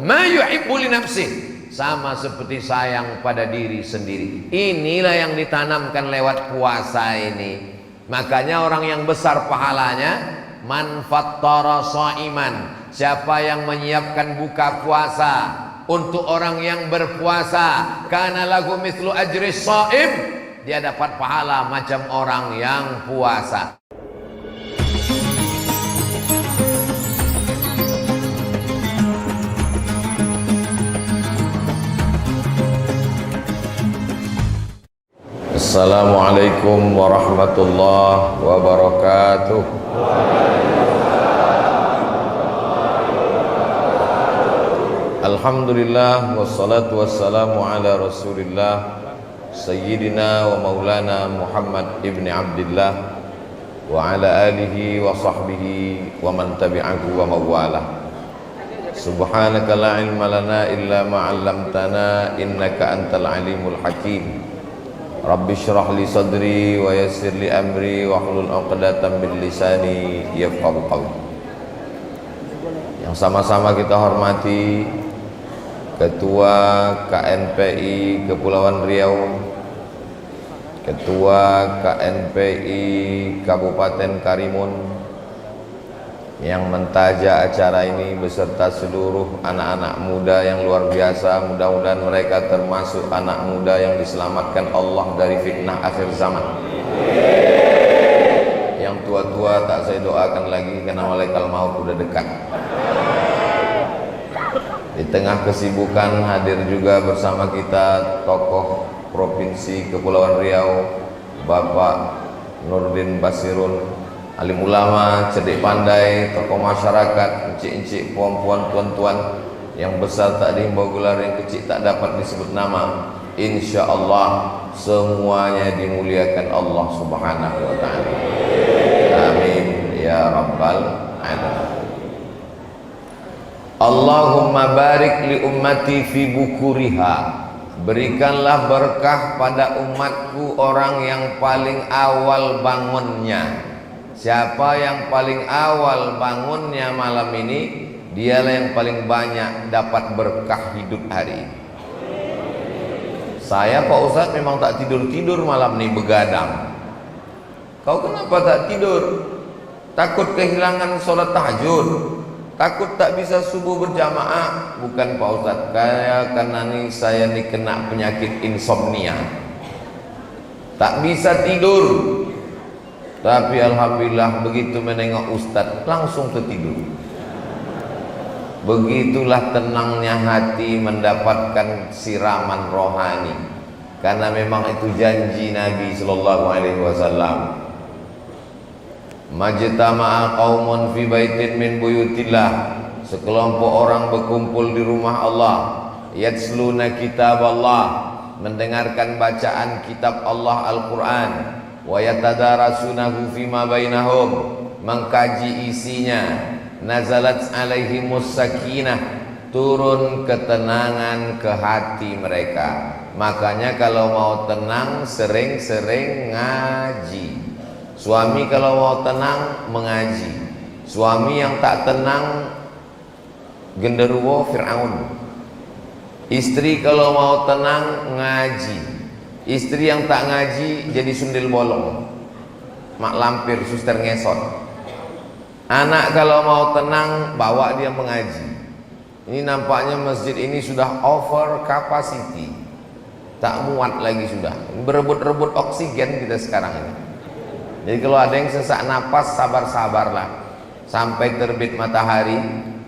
Ma yuhibbu li nafsih, sama seperti sayang pada diri sendiri. Inilah yang ditanamkan lewat puasa ini. Makanya orang yang besar pahalanya, man fattara shaiman, siapa yang menyiapkan buka puasa untuk orang yang berpuasa, kana lahu mithlu ajri shaim, dia dapat pahala macam orang yang puasa. Assalamualaikum warahmatullahi wabarakatuh. Alhamdulillah wassalatu wassalamu ala Rasulillah Sayyidina wa Maulana Muhammad ibn Abdillah wa ala alihi wa sahbihi wa man tabi'ahu wa mawalah. Subhanaka la ilma lana illa ma 'allamtana innaka antal alimul hakim. Rabbi syrah li sadri wa yassir li amri wa hlul 'uqdatam min lisani yafqahu qawli. Yang sama-sama kita hormati Ketua KNPI Kepulauan Riau, Ketua KNPI Kabupaten Karimun, yang mentaja acara ini beserta seluruh anak-anak muda yang luar biasa. Mudah-mudahan mereka termasuk anak muda yang diselamatkan Allah dari fitnah akhir zaman. Yang tua-tua tak saya doakan lagi karena malaikat maut sudah dekat. Di tengah kesibukan hadir juga bersama kita tokoh Provinsi Kepulauan Riau, Bapak Nurdin Basirun, alim ulama, cerdik pandai, tokoh masyarakat, encik-encik, puan-puan, tuan-tuan, yang besar tak dihimbau gelar, yang kecil tak dapat disebut nama. Insya Allah semuanya dimuliakan Allah Subhanahu wa ta'ala. Amin ya rabbal alamin. Allahumma barik li ummati fi bukuriha, berikanlah berkah pada umatku orang yang paling awal bangunnya. Siapa yang paling awal bangunnya malam ini, dialah yang paling banyak dapat berkah hidup hari ini. Saya Pak Ustadz memang tak tidur-tidur malam ini, begadang. Kau kenapa tak tidur? Takut kehilangan sholat tahajud? Takut tak bisa subuh berjamaah? Bukan Pak Ustadz, karena saya kena penyakit insomnia, tak bisa tidur. Tapi alhamdulillah begitu menengok Ustadz langsung tertidur. Begitulah tenangnya hati mendapatkan siraman rohani, karena memang itu janji Nabi sallallahu alaihi wasallam. Majtama'a qaumun fi baitin min buyutillah, sekelompok orang berkumpul di rumah Allah, yatsluna kitab Allah, mendengarkan bacaan kitab Allah Al-Quran, wa yatadarasunahu fima bainahum, mengkaji isinya. Nazalat alaihimus sakinah, turun ketenangan ke hati mereka. Makanya kalau mau tenang sering-sering ngaji. Suami kalau mau tenang mengaji. Suami yang tak tenang genderuwo Fir'aun. Istri kalau mau tenang ngaji. Istri yang tak ngaji jadi sundel bolong, mak lampir, suster ngesot. Anak kalau mau tenang bawa dia mengaji. Ini nampaknya masjid ini sudah over capacity, tak muat lagi sudah. Berebut-rebut oksigen kita sekarang ini. Jadi kalau ada yang sesak napas, sabar-sabarlah sampai terbit matahari.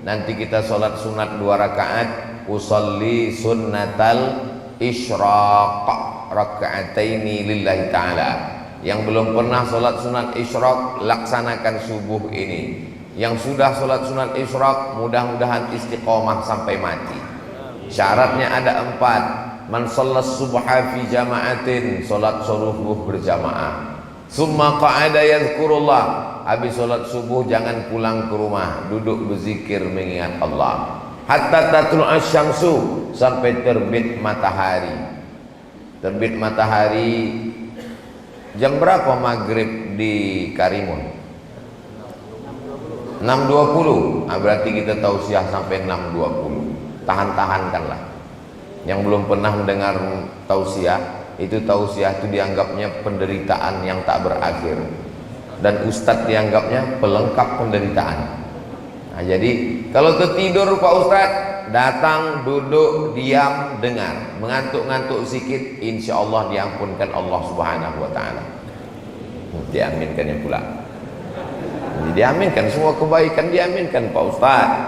Nanti kita sholat sunat 2 rakaat. Usolli sunnatal isyraq raka'ataini lillahi ta'ala. Yang belum pernah sholat sunat isyraq, laksanakan subuh ini. Yang sudah sholat sunat isyraq, mudah-mudahan istiqomah sampai mati. Syaratnya ada 4. Man sholat subha fi jama'atin, sholat subuh berjamaah. Summa qa'ada yadhkurullah, habis sholat subuh jangan pulang ke rumah, duduk berzikir mengingat Allah. Hatta tatlu'a syamsu, sampai terbit matahari. Terbit matahari jam berapa maghrib di Karimun? 6.20. Berarti kita tausiah sampai 6.20. tahan-tahankanlah. Yang belum pernah mendengar tausiah, itu tausiah itu dianggapnya penderitaan yang tak berakhir, dan ustadz dianggapnya pelengkap penderitaan. Nah, jadi kalau ketidur Pak Ustadz, datang, duduk, diam, dengar. Mengantuk-ngantuk sikit, insya Allah diampunkan Allah Subhanahu wa Ta'ala. Diaminkannya pula. Diaminkan semua kebaikan, diaminkan Pak Ustadz.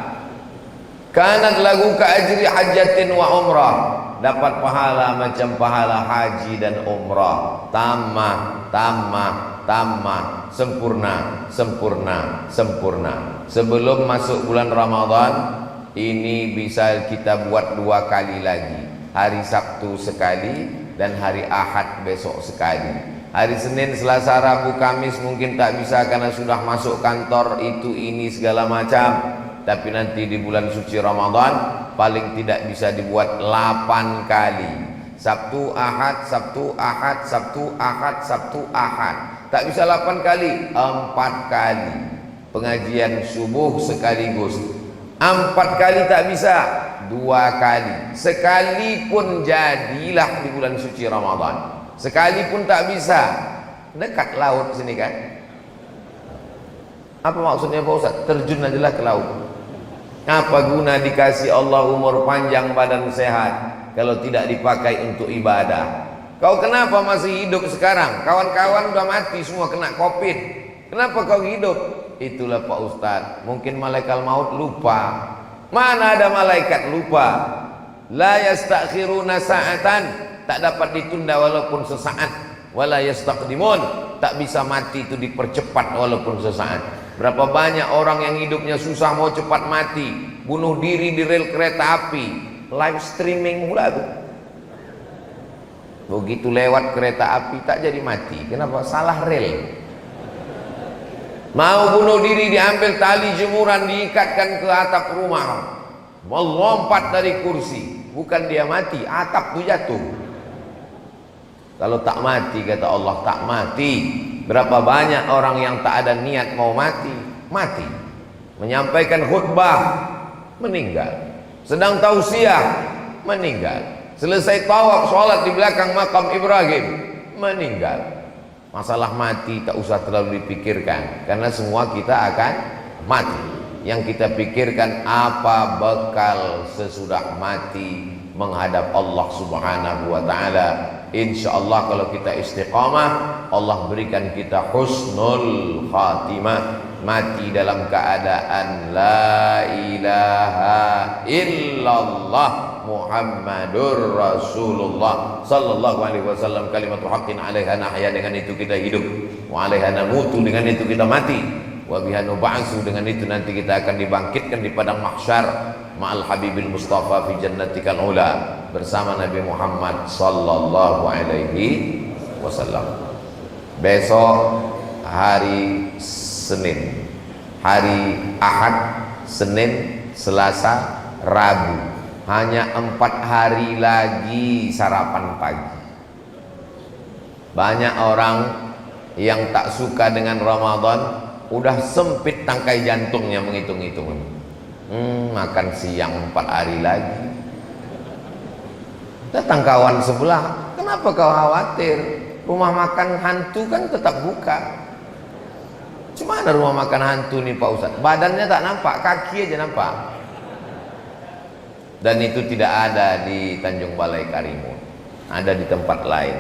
Kanat lagu ka ajri hajatin wa umrah, dapat pahala macam pahala haji dan umrah. Tamah, tamah, tamah, sempurna, sempurna, sempurna. Sebelum masuk bulan Ramadan ini bisa kita buat 2 kali lagi. Hari Sabtu sekali dan hari Ahad besok sekali. Hari Senin, Selasa, Rabu, Kamis mungkin tak bisa karena sudah masuk kantor itu ini segala macam. Tapi nanti di bulan suci Ramadan paling tidak bisa dibuat 8 kali. Sabtu, Ahad, Sabtu, Ahad, Sabtu, Ahad, Sabtu, Ahad. Tak bisa 8 kali, 4 kali. Pengajian subuh sekaligus. 4 kali tak bisa, 2 kali. Sekalipun jadilah di bulan suci Ramadan. Sekalipun tak bisa, dekat laut sini kan. Apa maksudnya Pak Ustaz? Terjun ajalah ke laut. Apa guna dikasih Allah umur panjang, badan sehat, kalau tidak dipakai untuk ibadah? Kau kenapa masih hidup sekarang? Kawan-kawan udah mati semua kena COVID. Kenapa kau hidup? Itulah Pak Ustadz, mungkin malaikat maut lupa. Mana ada malaikat lupa? La yastakhiruna sa'atan, tak dapat ditunda walaupun sesaat. Wala yastaqdimun, tak bisa mati itu dipercepat walaupun sesaat. Berapa banyak orang yang hidupnya susah mau cepat mati, bunuh diri di rel kereta api, live streaming pula tuh. Begitu lewat kereta api tak jadi mati. Kenapa? Salah rel. Mau bunuh diri, diambil tali jemuran, diikatkan ke atap rumah, melompat dari kursi. Bukan dia mati, atap tuh jatuh. Kalau tak mati, kata Allah, tak mati. Berapa banyak orang yang tak ada niat mau mati, mati. Menyampaikan khutbah, meninggal. Sedang tausiah, meninggal. Selesai tawaf sholat di belakang makam Ibrahim, meninggal. Masalah mati tak usah terlalu dipikirkan, karena semua kita akan mati. Yang kita pikirkan apa bekal sesudah mati menghadap Allah Subhanahu wa Ta'ala. Insya Allah kalau kita istiqamah, Allah berikan kita husnul khatimah, mati dalam keadaan la ilaha illallah Muhammadur Rasulullah sallallahu alaihi wasallam, kalimatul haqqin 'alaiha nahya, dengan itu kita hidup, wa 'alaiha namutu, dengan itu kita mati, wa biha nub'atsu, dengan itu nanti kita akan dibangkitkan di padang mahsyar ma'al habibil mustafa fi jannatikal ula, bersama Nabi Muhammad sallallahu alaihi wasallam. Besok hari Senin, hari Ahad, Senin, Selasa, Rabu, hanya 4 hari lagi sarapan pagi. Banyak orang yang tak suka dengan Ramadan udah sempit tangkai jantungnya menghitung-hitung. Makan siang 4 hari lagi. Datang kawan sebelah, kenapa kau khawatir? Rumah makan hantu kan tetap buka. Cuma ada rumah makan hantu nih Pak Ustadz, badannya tak nampak, kaki aja nampak. Dan itu tidak ada di Tanjung Balai Karimun, ada di tempat lain.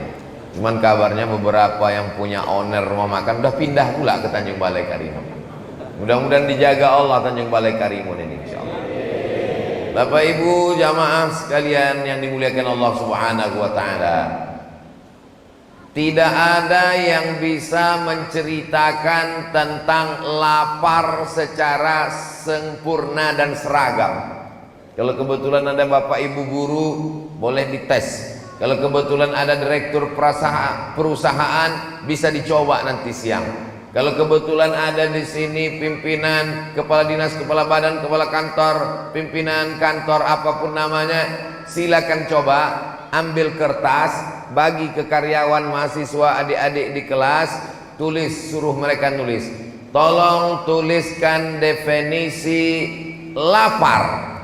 Cuman kabarnya beberapa yang punya owner rumah makan udah pindah pula ke Tanjung Balai Karimun. Mudah-mudahan dijaga Allah Tanjung Balai Karimun ini, insyaallah. Bapak Ibu jamaah sekalian yang dimuliakan Allah Subhanahu wa Ta'ala, tidak ada yang bisa menceritakan tentang lapar secara sempurna dan seragam. Kalau kebetulan ada Bapak Ibu guru, boleh dites. Kalau kebetulan ada direktur perusahaan, bisa dicoba nanti siang. Kalau kebetulan ada di sini pimpinan, kepala dinas, kepala badan, kepala kantor, pimpinan kantor apapun namanya, silakan coba ambil kertas, bagi ke karyawan, mahasiswa, adik-adik di kelas, tulis, suruh mereka nulis. Tolong tuliskan definisi lapar.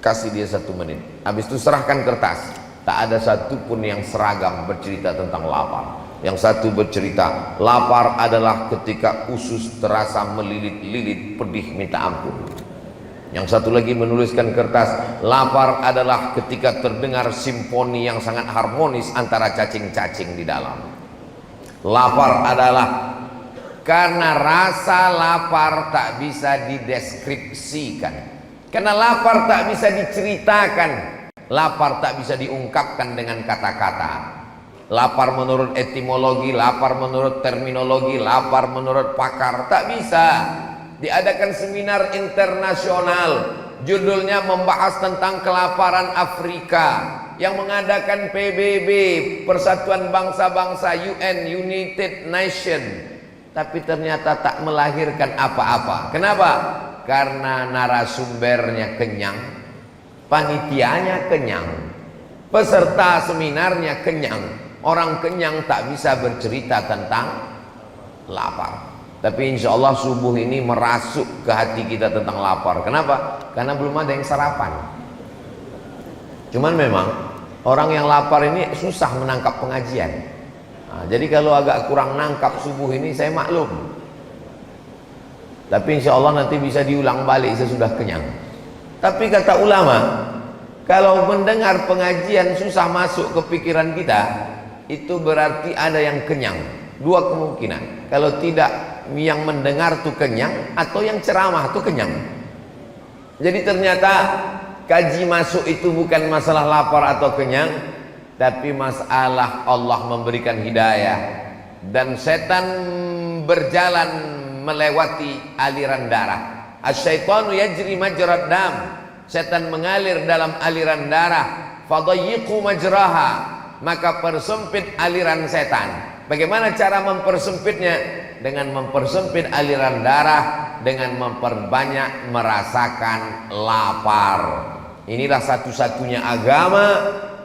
Kasih dia 1 menit. Habis itu serahkan kertas. Tak ada satupun yang seragam bercerita tentang lapar. Yang satu bercerita, lapar adalah ketika usus terasa melilit-lilit, pedih minta ampun. Yang satu lagi menuliskan kertas, lapar adalah ketika terdengar simfoni yang sangat harmonis antara cacing-cacing di dalam. Lapar adalah karena rasa lapar tak bisa dideskripsikan. Karena lapar tak bisa diceritakan, lapar tak bisa diungkapkan dengan kata-kata. Lapar menurut etimologi, lapar menurut terminologi, lapar menurut pakar, tak bisa. Diadakan seminar internasional, judulnya membahas tentang kelaparan Afrika, yang mengadakan PBB, Persatuan Bangsa-Bangsa, UN, United Nation, tapi ternyata tak melahirkan apa-apa. Kenapa? Karena narasumbernya kenyang, panitianya kenyang, peserta seminarnya kenyang. Orang kenyang tak bisa bercerita tentang lapar. Tapi insya Allah subuh ini merasuk ke hati kita tentang lapar. Kenapa? Karena belum ada yang sarapan. Cuman memang orang yang lapar ini susah menangkap pengajian. Nah, jadi kalau agak kurang nangkap subuh ini saya maklum. Tapi insya Allah nanti bisa diulang balik sesudah kenyang. Tapi kata ulama, kalau mendengar pengajian susah masuk ke pikiran kita, itu berarti ada yang kenyang. 2 kemungkinan. Kalau tidak, yang mendengar tuh kenyang, atau yang ceramah tuh kenyang. Jadi ternyata kaji masuk itu bukan masalah lapar atau kenyang, tapi masalah Allah memberikan hidayah. Dan setan berjalan melewati aliran darah. Asyaitanu yajri majrad dam. Setan mengalir dalam aliran darah. Fadayyiqu majraha. Maka persempit aliran setan. Bagaimana cara mempersempitnya? Dengan mempersempit aliran darah, dengan memperbanyak merasakan lapar. Inilah satu-satunya agama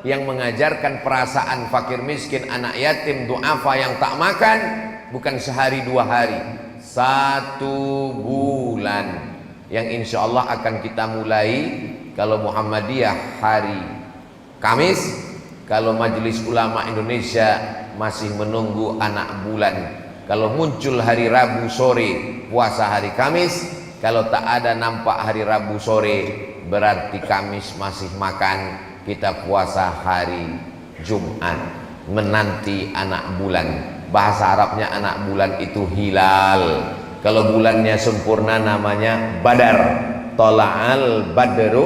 yang mengajarkan perasaan fakir miskin, anak yatim, du'afa yang tak makan, bukan sehari 2 hari, 1 bulan, yang insya Allah akan kita mulai kalau Muhammadiyah hari Kamis, kalau Majelis Ulama Indonesia masih menunggu anak bulan. Kalau muncul hari Rabu sore, puasa hari Kamis. Kalau tak ada nampak hari Rabu sore, berarti Kamis masih makan, kita puasa hari Jumat, menanti anak bulan. Bahasa Arabnya anak bulan itu hilal. Kalau bulannya sempurna namanya Badar. Tola'al badru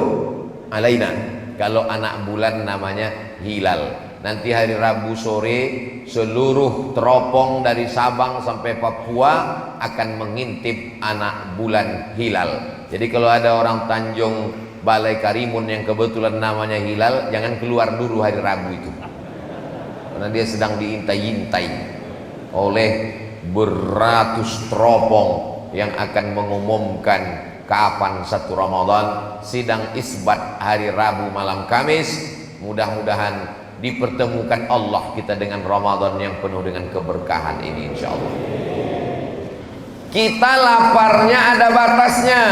alaina. Kalau anak bulan namanya hilal. Nanti hari Rabu sore seluruh teropong dari Sabang sampai Papua akan mengintip anak bulan hilal. Jadi kalau ada orang Tanjung Balai Karimun yang kebetulan namanya hilal, jangan keluar dulu hari Rabu itu, karena dia sedang diintai-intai oleh beratus teropong yang akan mengumumkan kapan 1 Ramadan, sidang isbat hari Rabu malam Kamis. Mudah-mudahan dipertemukan Allah kita dengan Ramadan yang penuh dengan keberkahan ini insya Allah. Kita laparnya ada batasnya.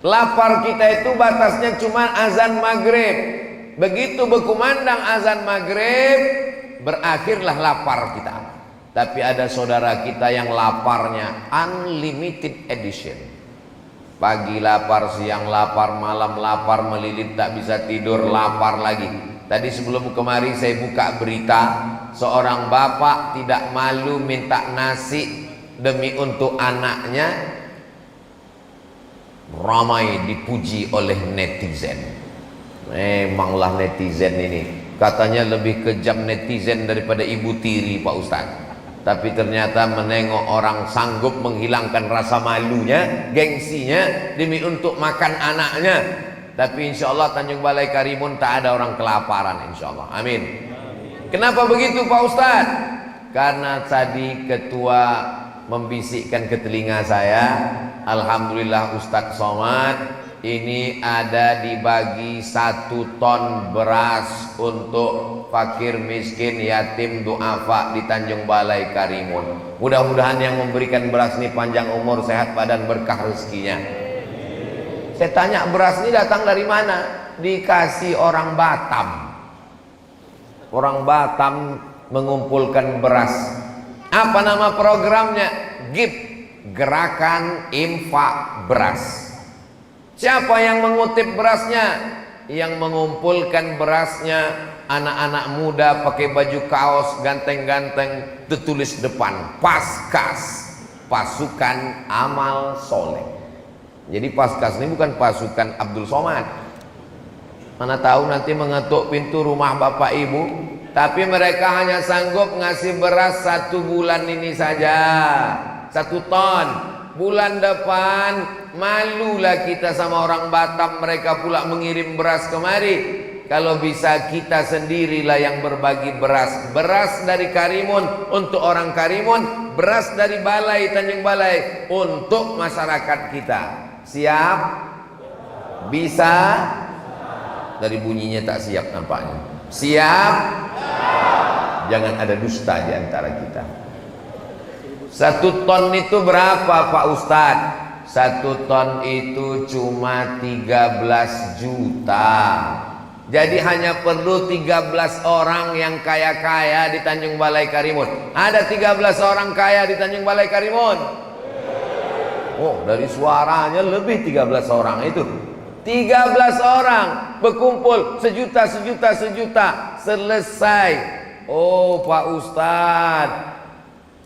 Lapar kita itu batasnya cuma azan maghrib. Begitu berkumandang azan maghrib, berakhirlah lapar kita. Tapi ada saudara kita yang laparnya unlimited edition. Pagi lapar, siang lapar, malam lapar, melilit tak bisa tidur, lapar lagi. Tadi sebelum kemari saya buka berita, seorang bapak tidak malu minta nasi demi untuk anaknya, ramai dipuji oleh netizen. Memanglah netizen ini, katanya lebih kejam netizen daripada ibu tiri Pak Ustadz. Tapi ternyata menengok orang sanggup menghilangkan rasa malunya, gengsinya demi untuk makan anaknya. Tapi insya Allah Tanjung Balai Karimun tak ada orang kelaparan insya Allah. Amin. Kenapa begitu Pak Ustadz? Karena tadi ketua membisikkan ke telinga saya, alhamdulillah Ustadz Somad ini ada dibagi 1 ton beras untuk fakir miskin yatim du'afa di Tanjung Balai Karimun. Mudah-mudahan yang memberikan beras ini panjang umur, sehat badan, berkah rezekinya. Saya tanya, beras ini datang dari mana? Dikasih orang Batam. Orang Batam mengumpulkan beras. Apa nama programnya? GIP, Gerakan Infak Beras. Siapa yang mengutip berasnya? Yang mengumpulkan berasnya anak-anak muda pakai baju kaos ganteng-ganteng, tertulis depan Paskas, Pasukan Amal Soleh. Jadi Paskas ini bukan pasukan Abdul Somad. Mana tahu nanti mengetuk pintu rumah bapak ibu, tapi mereka hanya sanggup ngasih beras 1 bulan ini saja, 1 ton. Bulan depan malulah kita sama orang Batam, mereka pula mengirim beras kemari. Kalau bisa kita sendirilah yang berbagi beras. Beras dari Karimun untuk orang Karimun, beras dari Balai Tanjung Balai untuk masyarakat kita. Siap? Bisa? Dari bunyinya tak siap nampaknya. Siap? Jangan ada dusta di antara kita. 1 ton itu berapa Pak Ustadz? 1 ton itu cuma 13 juta. Jadi hanya perlu 13 orang yang kaya-kaya di Tanjung Balai Karimun. Ada 13 orang kaya di Tanjung Balai Karimun? Oh, dari suaranya lebih 13 orang itu. 13 orang berkumpul sejuta, selesai. Oh Pak Ustadz,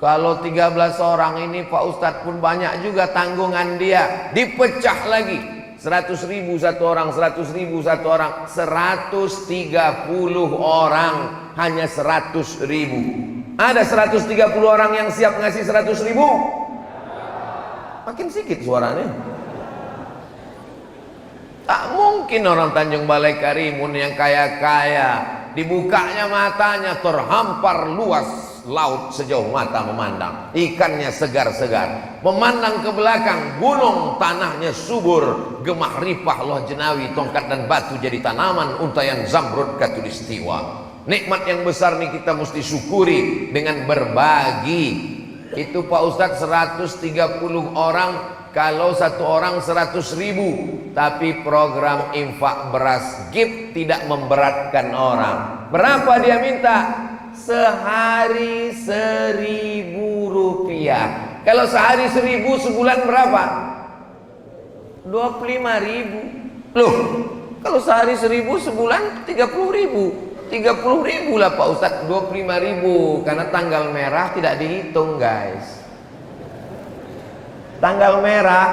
kalau 13 orang ini Pak Ustadz pun banyak juga tanggungan dia. Dipecah lagi, 100.000 1 orang, 100.000 1 orang, 130 orang hanya 100.000. Ada 130 orang yang siap ngasih 100.000? Makin sedikit suaranya. Tak mungkin orang Tanjung Balai Karimun yang kaya-kaya dibukanya matanya terhampar luas laut sejauh mata memandang, ikannya segar-segar, memandang ke belakang gunung tanahnya subur, gemah ripah loh jenawi, tongkat dan batu jadi tanaman, untayan zamrud katulistiwa. Nikmat yang besar nih kita mesti syukuri dengan berbagi. Itu Pak Ustadz 130 orang, kalau 1 orang 100.000. Tapi program infak beras GIP tidak memberatkan orang. Berapa dia minta? Sehari 1.000 rupiah. Kalau sehari 1.000, sebulan berapa? 25.000. Loh, kalau sehari 1.000, sebulan 30.000. 30.000 lah Pak Ustadz. 25.000 karena tanggal merah tidak dihitung guys. Tanggal merah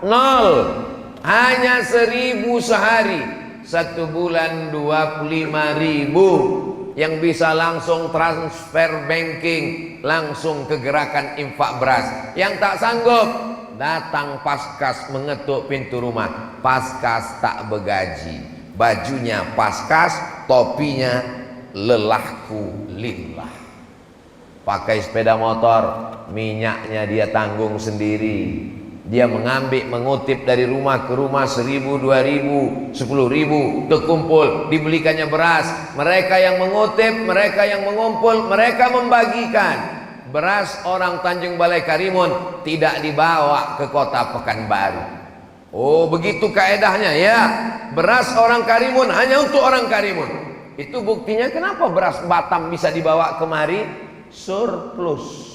0, hanya 1.000 sehari. 1 bulan 25.000 yang bisa langsung transfer banking, langsung ke gerakan infak beras. Yang tak sanggup datang Paskas mengetuk pintu rumah. Paskas tak begaji, bajunya Paskas, topinya lelahku lillah. Pakai sepeda motor, minyaknya dia tanggung sendiri. Dia mengambil, mengutip dari rumah ke rumah, 1.000, 2.000, 10.000 terkumpul, dibelikannya beras. Mereka yang mengutip, mereka yang mengumpul, mereka membagikan. Beras orang Tanjung Balai Karimun tidak dibawa ke kota Pekanbaru. Oh, begitu kaedahnya ya. Beras orang Karimun hanya untuk orang Karimun. Itu buktinya kenapa beras Batam bisa dibawa kemari surplus.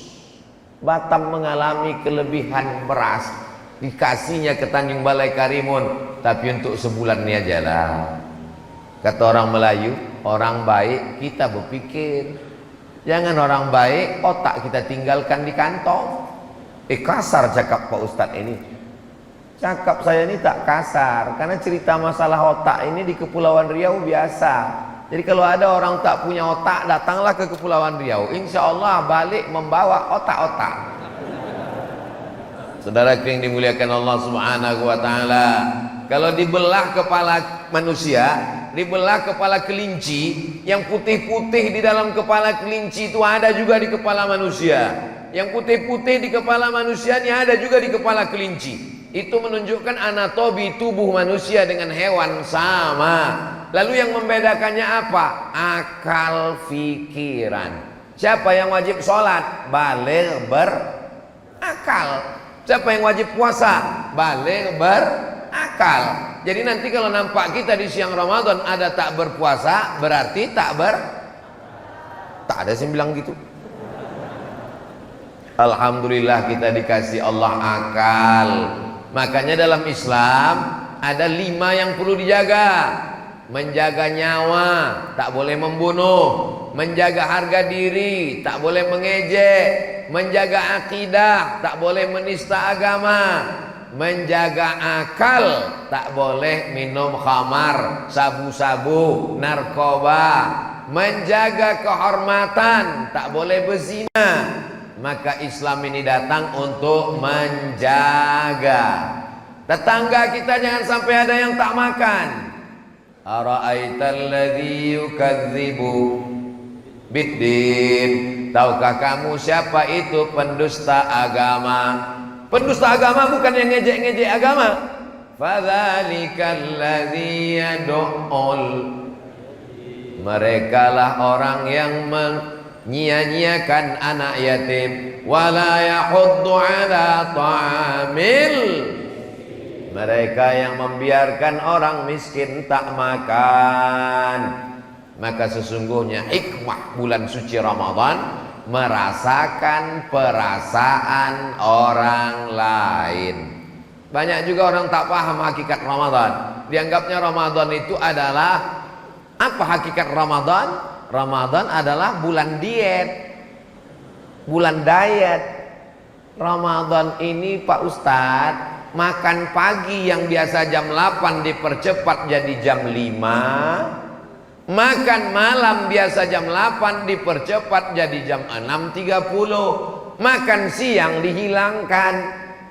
Batam mengalami kelebihan beras, dikasihnya ke Tanjung Balai Karimun, tapi untuk sebulan ini aja lah. Kata orang Melayu, orang baik kita berpikir, jangan orang baik otak kita tinggalkan di kantong. Kasar cakap Pak Ustadz ini. Cakap saya ini tak kasar, karena cerita masalah otak ini di Kepulauan Riau biasa. Jadi kalau ada orang tak punya otak, datanglah ke Kepulauan Riau, insya Allah balik membawa otak-otak. Saudara yang dimuliakan Allah Subhanahu wa Ta'ala, kalau dibelah kepala manusia, dibelah kepala kelinci, yang putih-putih di dalam kepala kelinci itu ada juga di kepala manusia. Yang putih-putih di kepala manusia ini ada juga di kepala kelinci. Itu menunjukkan anatomi tubuh manusia dengan hewan sama. Lalu yang membedakannya apa? Akal pikiran. Siapa yang wajib sholat? Baligh berakal. Siapa yang wajib puasa? Baligh akal. Jadi nanti kalau nampak kita di siang Ramadan ada tak berpuasa, berarti tak ada yang bilang gitu. Alhamdulillah kita dikasih Allah akal. Makanya dalam Islam ada 5 yang perlu dijaga. Menjaga nyawa, tak boleh membunuh. Menjaga harga diri, tak boleh mengejek. Menjaga akidah, tak boleh menista agama. Menjaga akal, tak boleh minum khamar, sabu-sabu, narkoba. Menjaga kehormatan, tak boleh berzina. Maka Islam ini datang untuk menjaga. Tetangga kita jangan sampai ada yang tak makan. Ara'aital ladzi yukadzibu biddin. Tahukah kamu siapa itu pendusta agama? Pendusta agama bukan yang ngejek-ngejek agama. Fadzalikal ladzi yad'ul. Merekalah orang yang menyia-nyiakan anak yatim, wala yahuddu ala ta'amil. Mereka yang membiarkan orang miskin tak makan. Maka sesungguhnya hikmah bulan suci Ramadan merasakan perasaan orang lain. Banyak juga orang tak paham hakikat Ramadan. Dianggapnya Ramadan itu adalah apa hakikat Ramadan? Ramadan adalah bulan diet, bulan diet. Ramadan ini Pak Ustadz, makan pagi yang biasa jam 8 dipercepat jadi jam 5. Makan malam biasa jam 8 dipercepat jadi jam 6.30. Makan siang dihilangkan.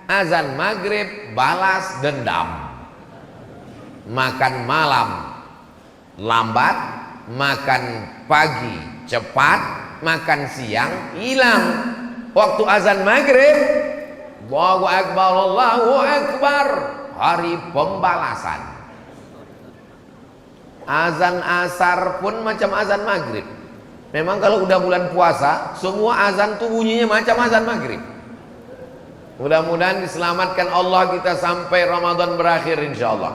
Azan maghrib balas dendam. Makan malam lambat, makan pagi cepat, makan siang hilang. Waktu azan maghrib, Allahu Akbar, Allahu Akbar, hari pembalasan. Azan asar pun macam azan maghrib. Memang kalau udah bulan puasa, semua azan tuh bunyinya macam azan maghrib. Mudah-mudahan diselamatkan Allah kita sampai Ramadan berakhir insyaallah.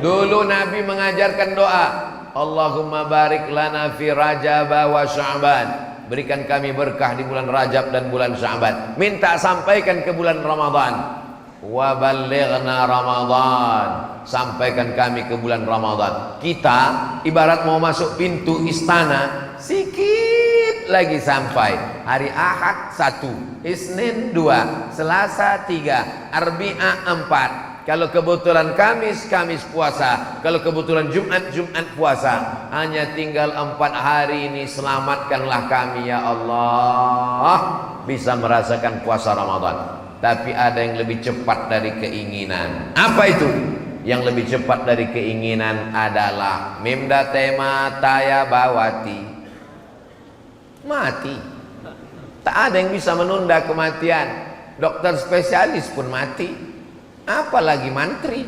Dulu Nabi mengajarkan doa, Allahumma barik lana fi Rajab wa Sya'ban. Berikan kami berkah di bulan Rajab dan bulan Sya'ban. Minta sampaikan ke bulan Ramadan. Wa ballighna Ramadan. Sampaikan kami ke bulan Ramadan. Kita ibarat mau masuk pintu istana, sikit lagi sampai. Hari Ahad 1, Isnin 2, Selasa 3, Arbi'a 4. Kalau kebetulan Kamis, Kamis puasa. Kalau kebetulan Jumat, Jumat puasa. Hanya tinggal 4 hari ini. Selamatkanlah kami ya Allah, bisa merasakan puasa Ramadan. Tapi ada yang lebih cepat dari keinginan. Apa itu? Yang lebih cepat dari keinginan adalah mimda tema taya bawati. Mati. Tak ada yang bisa menunda kematian. Dokter spesialis pun mati. Apalagi mantri.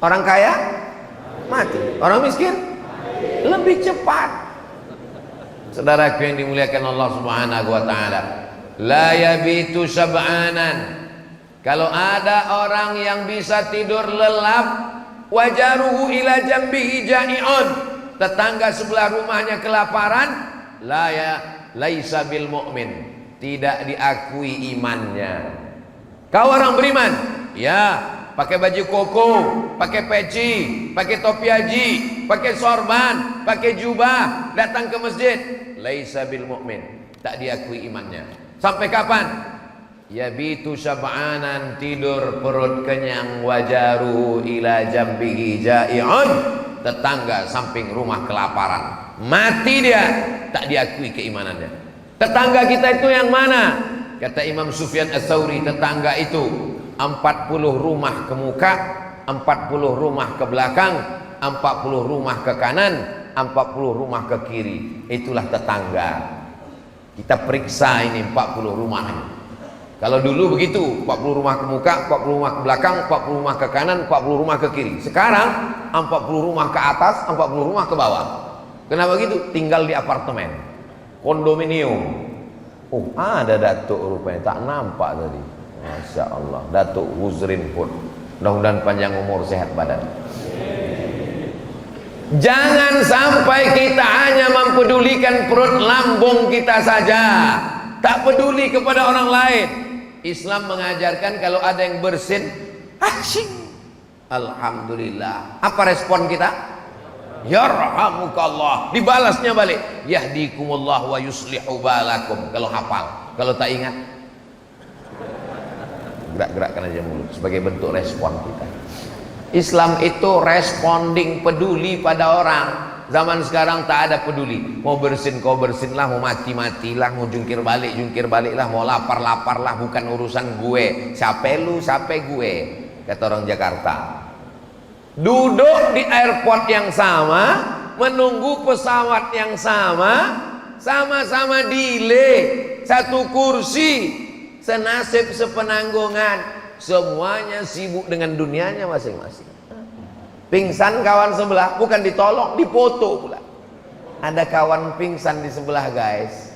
Orang kaya mati. Orang miskin lebih cepat. Saudaraku yang dimuliakan Allah Subhanahu wa taala, la yabitu sab'anan. Kalau ada orang yang bisa tidur lelap, wajaruhu ila jambihi ja'i'un, tetangga sebelah rumahnya kelaparan, laisa bil mu'min, tidak diakui imannya. Kau orang beriman, ya, pakai baju koko, pakai peci, pakai topi haji, pakai sorban, pakai jubah, datang ke masjid, laisa bil mu'min, tak diakui imannya. Sampai kapan? Yabitu sab'anan, tidur perut kenyang, wajaru ila jambihi ja'i'un, tetangga samping rumah kelaparan, mati dia, tak diakui keimanannya. Tetangga kita itu yang mana? Kata Imam Sufyan Ats-Tsauri, tetangga itu 40 rumah ke muka, 40 rumah ke belakang, 40 rumah ke kanan, 40 rumah ke kiri. Itulah tetangga. Kita periksa ini 40 rumah ini. Kalau dulu begitu, 40 rumah ke muka, 40 rumah ke belakang, 40 rumah ke kanan, 40 rumah ke kiri. Sekarang 40 rumah ke atas, 40 rumah ke bawah. Kenapa gitu? Tinggal di apartemen, kondominium. Oh, ada datuk rupanya, tak nampak tadi. Masya Allah, datuk Huzrin pun Mudah-mudahan panjang umur, sehat badan. Jangan sampai kita hanya mempedulikan perut lambung kita saja, tak peduli kepada orang lain. Islam mengajarkan kalau ada yang bersin, asyik, alhamdulillah. Apa respon kita? Yarhamukallah. Dibalasnya balik, yahdikumullah wa yuslihu balakum. Kalau hafal, kalau tak ingat, gerak-gerakkan aja mulut sebagai bentuk respon kita. Islam itu responding, peduli pada orang. Zaman sekarang tak ada peduli. Mau bersin kau bersin lah, mau mati matilah, mau jungkir balik lah, mau lapar lah, bukan urusan gue. Siapa lu, siapa gue, kata orang Jakarta. Duduk di airport yang sama, menunggu pesawat yang sama, sama-sama delay, satu kursi, senasib sepenanggungan. Semuanya sibuk dengan dunianya masing-masing. Pingsan kawan sebelah, bukan ditolong, dipoto pula. Ada kawan pingsan di sebelah, guys.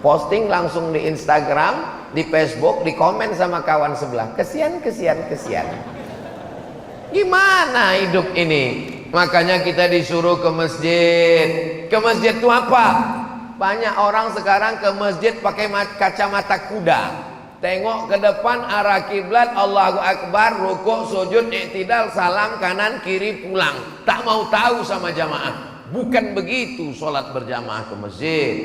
Posting langsung di Instagram, di Facebook, di komen sama kawan sebelah. Kesian. Gimana hidup ini? Makanya kita disuruh ke masjid. Ke masjid itu apa? Banyak orang sekarang ke masjid pakai kacamata kuda. Tengok ke depan, arah kiblat, Allahu Akbar, rukuk, sujud, i'tidal, salam, kanan, kiri, pulang. Tak mau tahu sama jamaah. Bukan begitu sholat berjamaah ke masjid.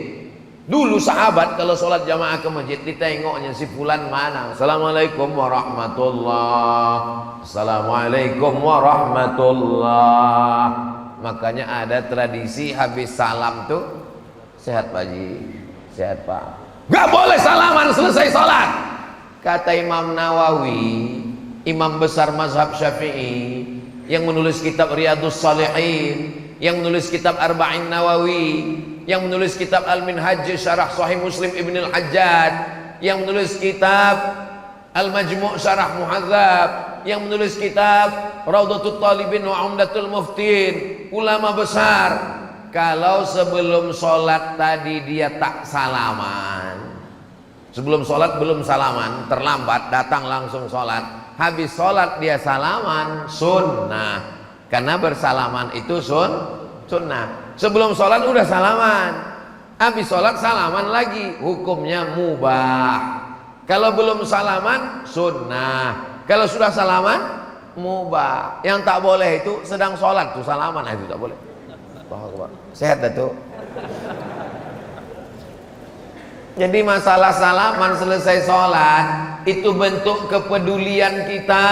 Dulu sahabat kalau sholat jamaah ke masjid, ditengoknya si fulan mana. Assalamualaikum warahmatullah. Assalamualaikum warahmatullah. Makanya ada tradisi habis salam tuh, sehat Pak Haji, sehat Pak. Gak boleh salaman selesai sholat. Kata Imam Nawawi, imam besar mazhab Syafi'i, yang menulis kitab Riyadhus Shalihin, yang menulis kitab Arba'in Nawawi, yang menulis kitab Al-Minhaj Syarah Sahih Muslim Ibn Al-Hajjaj, yang menulis kitab Al-Majmu' Syarah Muhadzab, yang menulis kitab Raudhatul Talibin wa Umdatul Muftin, ulama besar. Kalau sebelum sholat tadi dia tak salaman, sebelum sholat belum salaman, terlambat, datang langsung sholat, habis sholat dia salaman, sunnah. Karena bersalaman itu sunnah. Sebelum sholat udah salaman, habis sholat salaman lagi, hukumnya mubah. Kalau belum salaman, sunnah. Kalau sudah salaman, mubah. Yang tak boleh itu sedang sholat tuh salaman, itu tak boleh. Sehat Datuk. Jadi masalah salaman selesai sholat itu bentuk kepedulian kita.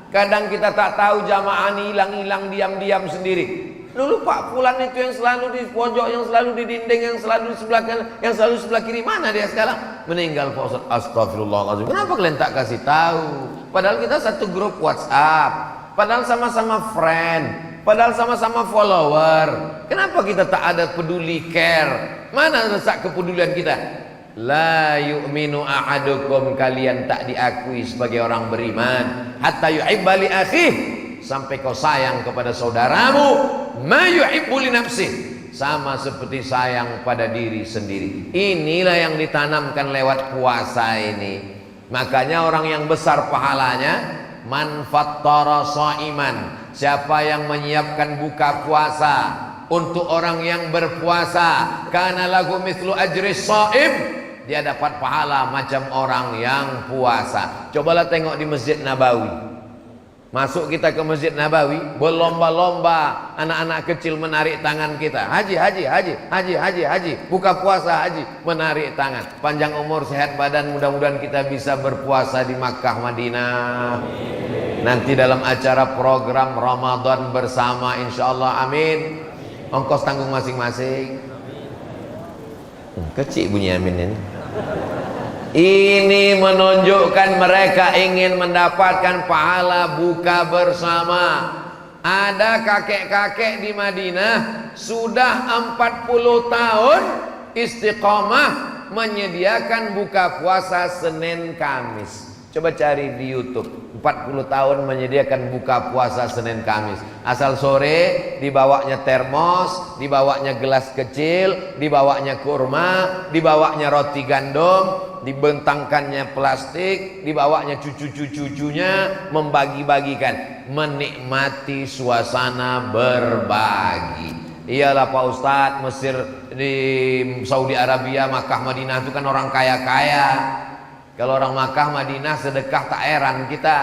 Kadang kita tak tahu jamaah ini hilang-hilang diam-diam sendiri. Dulu Pak Fulan itu yang selalu di pojok, yang selalu di dinding, yang selalu di sebelah kanan, yang selalu sebelah kiri, mana dia sekarang? Meninggal Pak Ustaz. Astagfirullahaladzim. Kenapa kalian tak kasih tahu? Padahal kita satu grup WhatsApp, padahal sama-sama friend, padahal sama-sama follower. Kenapa kita tak ada peduli, care? Mana letak kepedulian kita? La yu'minu ahadukum, kalian tak diakui sebagai orang beriman hatta yuhibba li akhih, sampai kau sayang kepada saudaramu ma yuhibbu li nafsih, sama seperti sayang pada diri sendiri. Inilah yang ditanamkan lewat puasa ini. Makanya orang yang besar pahalanya, man fattara shaiman, siapa yang menyiapkan buka puasa untuk orang yang berpuasa, kana lahu mithlu ajri shaim, dia dapat pahala macam orang yang puasa. Cobalah tengok di Masjid Nabawi. Masuk kita ke Masjid Nabawi, berlomba-lomba anak-anak kecil menarik tangan kita. Haji, buka puasa haji, menarik tangan. Panjang umur, sehat badan, mudah-mudahan kita bisa berpuasa di Makkah, Madinah. Nanti dalam acara program Ramadan bersama, insyaallah, amin. Ongkos tanggung masing-masing. Kecil bunyi amin ini. Ini menunjukkan mereka ingin mendapatkan pahala buka bersama. Ada kakek-kakek di Madinah sudah 40 tahun istiqomah menyediakan buka puasa Senin Kamis. Coba cari di YouTube. 40 tahun menyediakan buka puasa Senin Kamis. Asal sore dibawanya termos, dibawanya gelas kecil, dibawanya kurma, dibawanya roti gandum, dibentangkannya plastik, dibawanya cucu-cucunya, membagi-bagikan, menikmati suasana berbagi. Iyalah Pak Ustadz, Mesir, di Saudi Arabia, Makkah, Madinah itu kan orang kaya-kaya. Kalau orang Makkah, Madinah sedekah tak heran kita.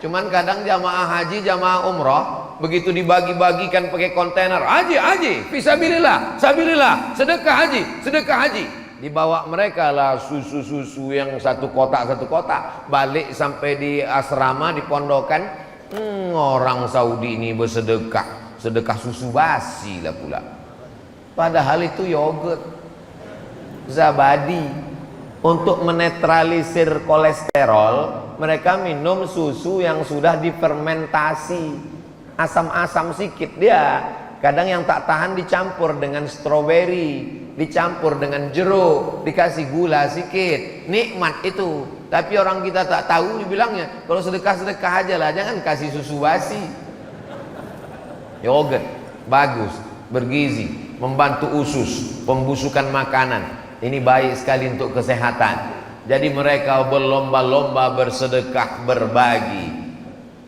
Cuman kadang jamaah haji, jamaah umroh begitu dibagi-bagikan pakai kontainer, haji, fisabilillah, sabilillah, sedekah haji. Dibawa mereka lah susu-susu yang satu kotak, balik sampai di asrama, di pondokan. Orang Saudi ini sedekah susu basi lah pula. Padahal itu yogurt, zabadi. Untuk menetralisir kolesterol, mereka minum susu yang sudah difermentasi, asam-asam sikit dia. Kadang yang tak tahan dicampur dengan stroberi, dicampur dengan jeruk, dikasih gula sikit, nikmat itu. Tapi orang kita tak tahu, dibilangnya kalau sedekah aja lah, jangan kasih susu basi. Yogurt bagus, bergizi, membantu usus, pembusukan makanan. Ini baik sekali untuk kesehatan. Jadi mereka berlomba-lomba bersedekah, berbagi.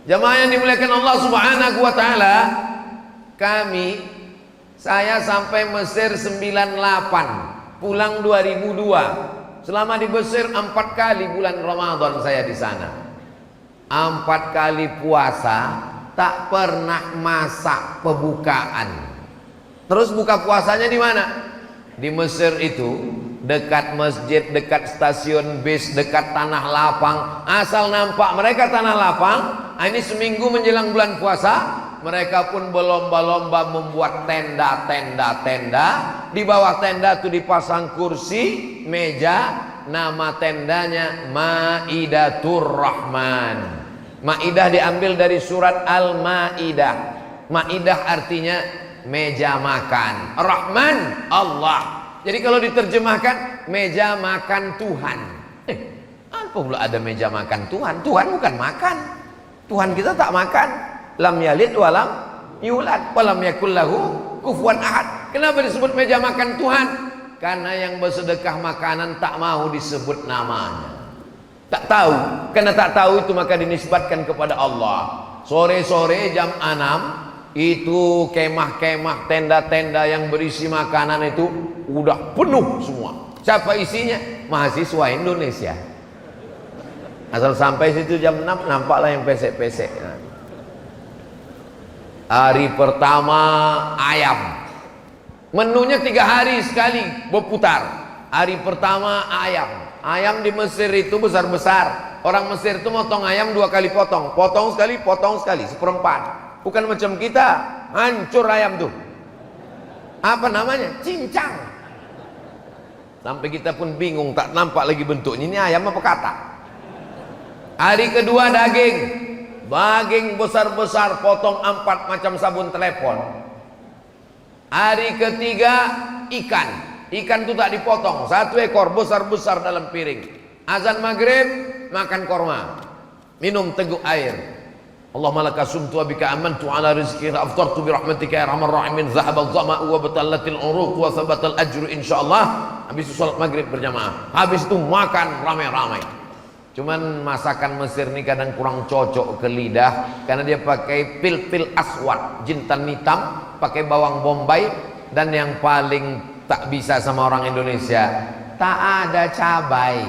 Jamaah yang dimuliakan Allah Subhanahu wa taala, saya sampai Mesir 98, pulang 2002. Selama di Mesir 4 kali bulan Ramadan saya di sana. 4 kali puasa, tak pernah masak pembukaan. Terus buka puasanya di mana? Di Mesir itu, dekat masjid, dekat stasiun bis, dekat tanah lapang. Asal nampak mereka tanah lapang, ini seminggu menjelang bulan puasa, mereka pun berlomba-lomba membuat tenda. Di bawah tenda itu dipasang kursi, meja, nama tendanya Maidatur Rahman. Maidah diambil dari surat Al-Maidah. Maidah artinya meja makan, Rahman Allah. Jadi kalau diterjemahkan meja makan Tuhan. Apa pula ada meja makan Tuhan? Tuhan bukan makan. Tuhan kita tak makan. Lam yalid walam yulad walam yakul lahu kufuwan ahad. Kenapa disebut meja makan Tuhan? Karena yang bersedekah makanan tak mau disebut namanya. Tak tahu. Karena tak tahu itu maka dinisbatkan kepada Allah. Sore-sore jam 6 itu kemah-kemah, tenda-tenda yang berisi makanan itu udah penuh semua. Siapa isinya? Mahasiswa Indonesia. Asal sampai situ jam 6 nampaklah yang pesek-pesek. Hari pertama ayam. Menunya 3 hari sekali berputar. Hari pertama ayam. Ayam di Mesir itu besar-besar. Orang Mesir itu motong ayam 2 kali potong. Potong sekali, seperempat. Bukan macam kita, hancur ayam tuh. Apa namanya? Cincang. Sampai kita pun bingung, tak nampak lagi bentuknya. Ini ayam apa kata? Hari kedua daging. Daging besar-besar, potong 4 macam sabun telepon. Hari ketiga ikan. Ikan itu tak dipotong, 1 ekor besar-besar dalam piring. Azan maghrib, makan korma, minum teguk air. Allahumma laka sumtu wa bika amantu ala rizqi aftartu bi rahmatika ya arhamar rahimin. Zahaba dhama'u wa batallatil uruq wa thabatal ajru insyaallah. Habis salat maghrib berjamaah, habis itu makan ramai-ramai. Cuman masakan Mesir ini kadang kurang cocok ke lidah karena dia pakai pil-pil aswad, jintan hitam, pakai bawang bombay, dan yang paling tak bisa sama orang Indonesia, tak ada cabai,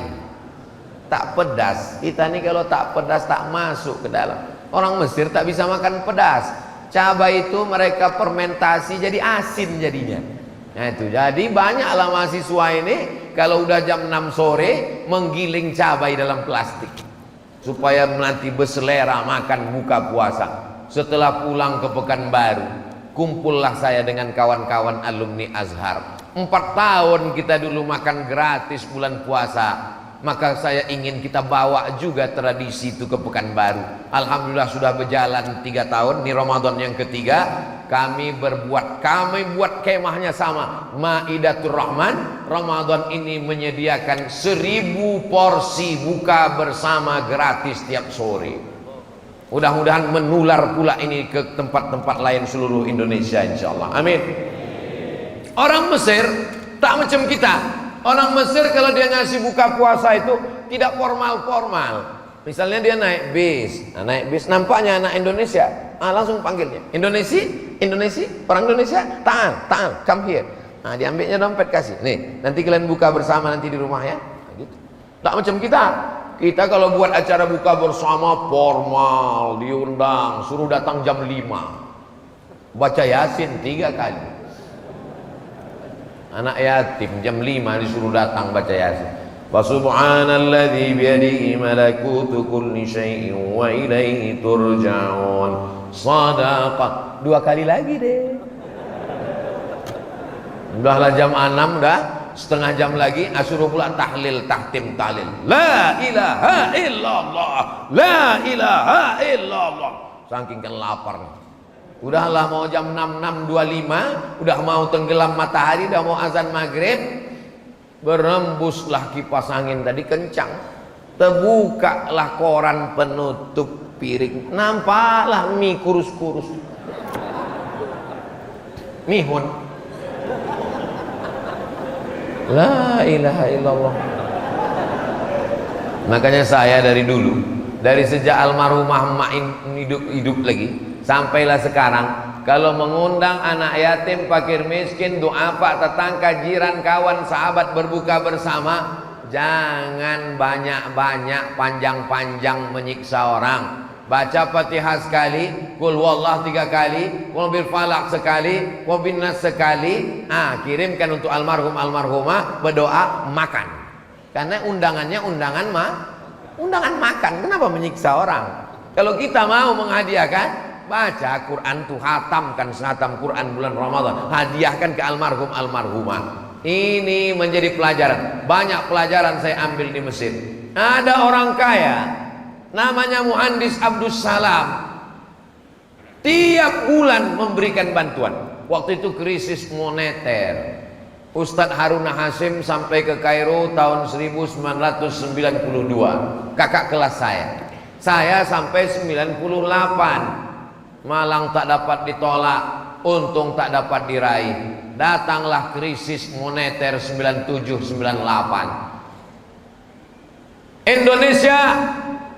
tak pedas. Kita nih kalau tak pedas tak masuk ke dalam. Orang Mesir tak bisa makan pedas. Cabai itu mereka fermentasi jadi asin jadinya. Nah itu, jadi banyaklah mahasiswa ini kalau udah jam 6 sore menggiling cabai dalam plastik supaya nanti berselera makan buka puasa. Setelah pulang ke Pekanbaru, kumpullah saya dengan kawan-kawan alumni Azhar. 4 tahun kita dulu makan gratis bulan puasa. Maka saya ingin kita bawa juga tradisi itu ke Pekanbaru. Alhamdulillah sudah berjalan 3 tahun. Ini Ramadan yang ketiga. Kami buat kemahnya sama, Maidatur Rahman, Ramadan ini menyediakan 1000 porsi buka bersama gratis tiap sore. Mudah-mudahan menular pula ini ke tempat-tempat lain seluruh Indonesia, insyaallah. Amin. Orang Mesir tak macam kita. Orang Mesir kalau dia ngasih buka puasa itu tidak formal-formal. Misalnya dia naik bis, nampaknya anak Indonesia, langsung panggilnya, Indonesia, orang Indonesia, ta'al, come here. Diambilnya dompet, kasih, nih, nanti kalian buka bersama nanti di rumah ya. Gitu. Tak macam kita kalau buat acara buka bersama formal, diundang, suruh datang jam 5, baca Yasin 3 kali. Anak yatim jam 5 disuruh datang baca Yasin. Wa subhanalladzi biyadihi malakutu kulli syai'in wa ilaihi turja'un. Shadaqah. 2 kali lagi deh. Udahlah jam 6 dah, setengah jam lagi suruh pula tahlil, tahtim tahlil. La ilaha illallah, la ilaha illallah. Saking kan lapar. Udahlah mau jam 6.25, udah mau tenggelam matahari, udah mau azan maghrib. Berembuslah kipas angin tadi kencang, terbukalah koran penutup piring, nampaklah mie kurus-kurus, mihun. La ilaha illallah. Makanya saya dari dulu, dari sejak almarhumah emak hidup lagi sampailah sekarang, kalau mengundang anak yatim, fakir miskin, duafa, tetangga, jiran, kawan, sahabat berbuka bersama, jangan banyak-banyak, panjang-panjang menyiksa orang. Baca Fatihah sekali, Qul huwallah 3 kali, Qul bil falaq sekali, Qul bin nas sekali. Kirimkan untuk almarhumah, berdoa, makan. Karena undangannya undangan makan. Kenapa menyiksa orang? Kalau kita mau menghadiahkan, baca Quran tuh, hatamkan sehatam Quran bulan Ramadan, hadiahkan ke almarhumah. Ini menjadi pelajaran. Banyak pelajaran saya ambil di Mesir. Ada orang kaya namanya Muhandis Abdus Salam, tiap bulan memberikan bantuan. Waktu itu krisis moneter. Ustadz Haruna Hasim sampai ke Kairo tahun 1992, kakak kelas saya sampai 98. Malang tak dapat ditolak, untung tak dapat diraih. Datanglah krisis moneter 97-98. Indonesia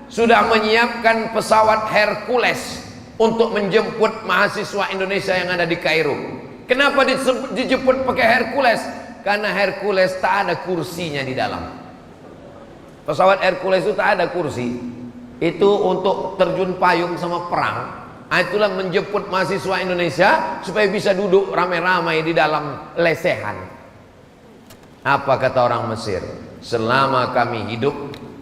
sudah menyiapkan pesawat Hercules untuk menjemput mahasiswa Indonesia yang ada di Kairo. Kenapa dijemput pakai Hercules? Karena Hercules tak ada kursinya di dalam. Pesawat Hercules itu tak ada kursi. Itu untuk terjun payung sama perang. Itulah menjemput mahasiswa Indonesia supaya bisa duduk ramai-ramai di dalam lesehan. Apa kata orang Mesir? Selama kami hidup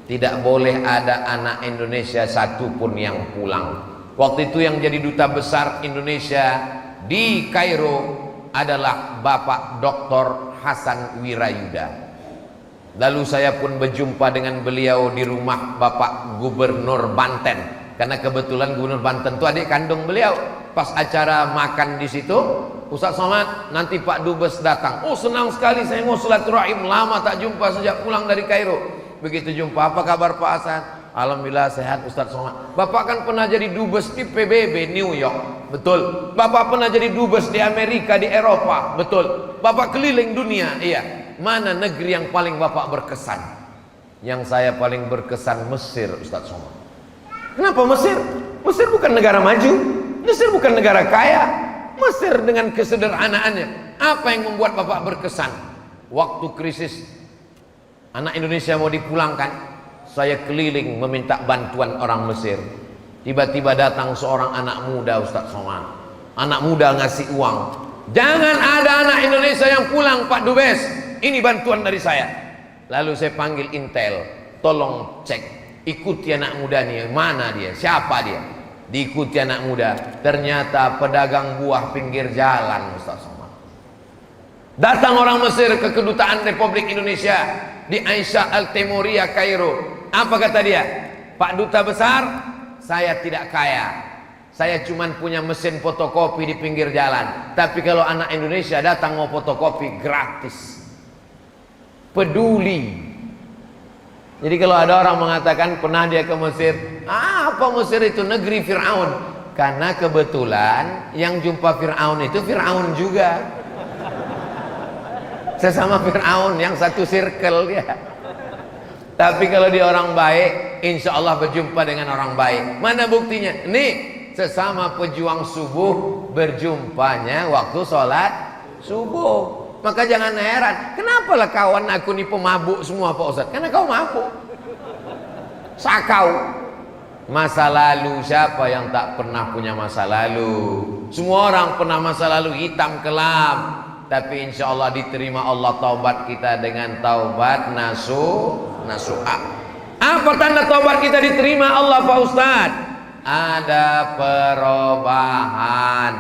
tidak boleh ada anak Indonesia satupun yang pulang. Waktu itu yang jadi duta besar Indonesia di Kairo adalah Bapak Dr. Hasan Wirayuda. Lalu saya pun berjumpa dengan beliau di rumah Bapak Gubernur Banten. Karena kebetulan Gubernur Banten itu adik kandung beliau. Pas acara makan di situ, Ustaz Somad, nanti Pak Dubes datang. Oh senang sekali, saya mau silaturahim, lama tak jumpa sejak pulang dari Kairo. Begitu jumpa, apa kabar Pak Hasan? Alhamdulillah sehat Ustaz Somad. Bapak kan pernah jadi dubes di PBB New York, betul. Bapak pernah jadi dubes di Amerika, di Eropa, betul. Bapak keliling dunia, iya. Mana negeri yang paling Bapak berkesan? Yang saya paling berkesan Mesir, Ustaz Somad. Kenapa Mesir? Mesir bukan negara maju, Mesir bukan negara kaya. Mesir dengan kesederhanaannya. Apa yang membuat Bapak berkesan? Waktu krisis anak Indonesia mau dipulangkan, saya keliling meminta bantuan orang Mesir. Tiba-tiba datang seorang anak muda, Ustaz Somad. Anak muda ngasih uang. Jangan ada anak Indonesia yang pulang Pak Dubes. Ini bantuan dari saya. Lalu saya panggil Intel, tolong cek. Ikuti anak muda nih, mana dia, siapa dia? Diikuti anak muda, ternyata pedagang buah pinggir jalan, Ustaz Somad. Datang orang Mesir ke kedutaan Republik Indonesia di Aisyah Al-Temuria, Kairo. Apa kata dia? Pak Duta Besar, saya tidak kaya, saya cuma punya mesin fotokopi di pinggir jalan. Tapi kalau anak Indonesia datang mau fotokopi, gratis. peduli. Jadi kalau ada orang mengatakan pernah dia ke Mesir, apa Mesir itu negeri Fir'aun? Karena kebetulan yang jumpa Fir'aun itu Fir'aun juga, sesama Fir'aun, yang satu circle dia. Tapi kalau dia orang baik, insya Allah berjumpa dengan orang baik. Mana buktinya? Nih, sesama pejuang subuh berjumpanya waktu sholat subuh. Maka jangan heran, kenapalah kawan aku nih pemabuk semua Pak Ustadz? Karena kau mabuk, sakau. Masa lalu, siapa yang tak pernah punya masa lalu? Semua orang pernah masa lalu hitam kelam. Tapi insya Allah diterima Allah taubat kita dengan taubat nasuha. Apa tanda taubat kita diterima Allah Pak Ustadz? Ada perubahan.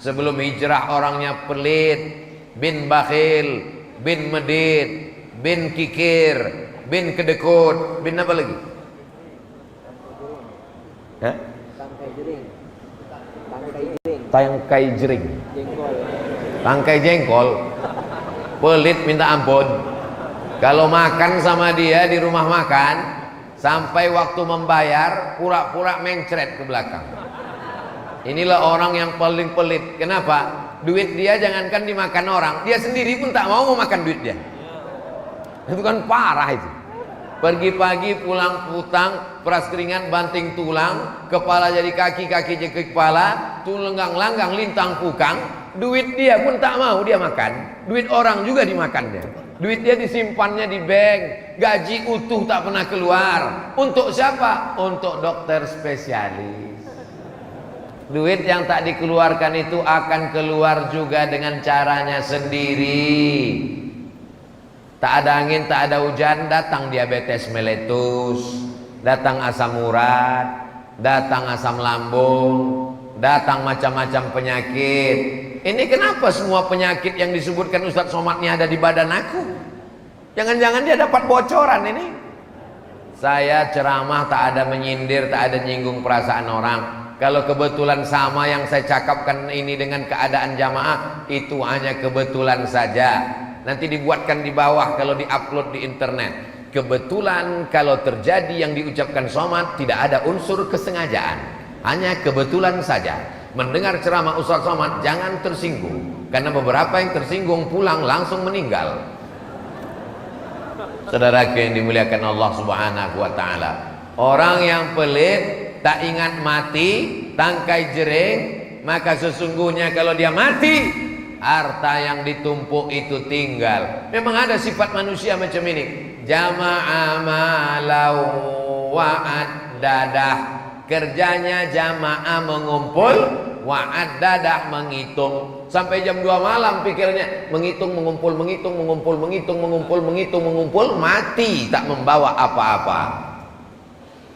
Sebelum hijrah orangnya pelit, bin bakhil, bin medit, bin kikir, bin kedekut, bin apa lagi? Hah? Tangkai jering. Tangkai jengkol. Pelit minta ampun. Kalau makan sama dia di rumah makan, sampai waktu membayar pura-pura mencret ke belakang. Inilah orang yang paling pelit. Kenapa? Duit dia jangankan dimakan orang, dia sendiri pun tak mau makan duit dia. Itu kan parah itu. Pergi-pagi pulang putang, peras keringat banting tulang, kepala jadi kaki, kaki jadi kepala, tulenggang-langgang lintang pukang. Duit dia pun tak mau dia makan. Duit orang juga dimakan dia. Duit dia disimpannya di bank, gaji utuh tak pernah keluar. Untuk siapa? Untuk dokter spesialis. Duit yang tak dikeluarkan itu akan keluar juga dengan caranya sendiri. Tak ada angin, tak ada hujan, datang diabetes meletus, datang asam urat, datang asam lambung, datang macam-macam penyakit. Ini kenapa semua penyakit yang disebutkan Ustadz Somad ini ada di badan aku? Jangan-jangan dia dapat bocoran ini. Saya ceramah tak ada menyindir, tak ada nyinggung perasaan orang. Kalau kebetulan sama yang saya cakapkan ini dengan keadaan jamaah, itu hanya kebetulan saja. Nanti dibuatkan di bawah kalau diupload di internet. Kebetulan kalau terjadi yang diucapkan Somad tidak ada unsur kesengajaan, hanya kebetulan saja. Mendengar ceramah Ustaz Somad jangan tersinggung, karena beberapa yang tersinggung pulang langsung meninggal. Saudaraku yang dimuliakan Allah Subhanahu wa taala, orang yang pelit, tak ingat mati, tangkai jering, maka sesungguhnya kalau dia mati, harta yang ditumpuk itu tinggal. Memang ada sifat manusia macam ini. Jama'a malau wa'ad dadah. Kerjanya jamaah mengumpul, wa'ad dadah menghitung. Sampai jam 2 malam pikirnya menghitung, mengumpul, menghitung, mengumpul, menghitung, mengumpul, menghitung, mengumpul, mati tak membawa apa-apa.